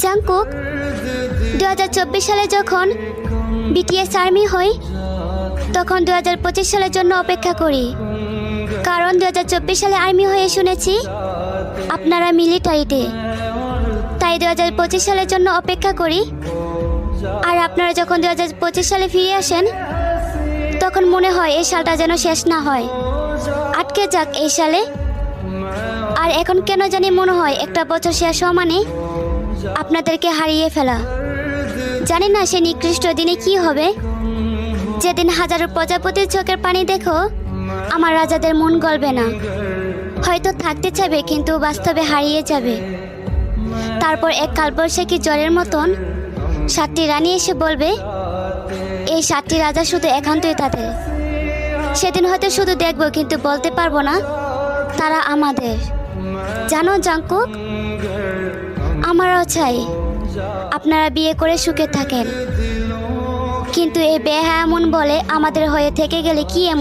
Jungkook, 2024 সালে যখন BTS army হই, তখন 2025 সালের জন্য অপেক্ষা করি। কারণ 2024 সালে আর্মি হয়ে শুনেছি আপনারা মিলিটারিতে, তাই 2025 সালের জন্য অপেক্ষা করি। আর আপনারা যখন 2025 সালে ফিরে আসেন, তখন মনে হয় এই সালটা যেন শেষ না হয়, আটকে যাক এই সালে। আর এখন কেন জানি মনে হয় একটা বছর শেষ হওয়া মানে আপনাদেরকে হারিয়ে ফেলা। জানি না সে নিকৃষ্ট দিনে কি হবে, যেদিন হাজারো প্রজাপতির চোখের পানি দেখো আমার রাজাদের মন গলবে না। হয়তো থাকতে চাইবে কিন্তু বাস্তবে হারিয়ে যাবে। তারপর এক কালবৈশাখী জ্বরের মতন 7টি রানী এসে বলবে এই 7টি রাজা শুধু একান্তই তাদের। সেদিন হয়তো শুধু দেখবো কিন্তু বলতে পারবো না তারা আমাদের। জানো জাংকুক, আমারও চাই আপনারা বিয়ে করে সুখে থাকেন, কিন্তু এই বেহায়া মন বলে আমাদের হয়ে থেকে গেলে কি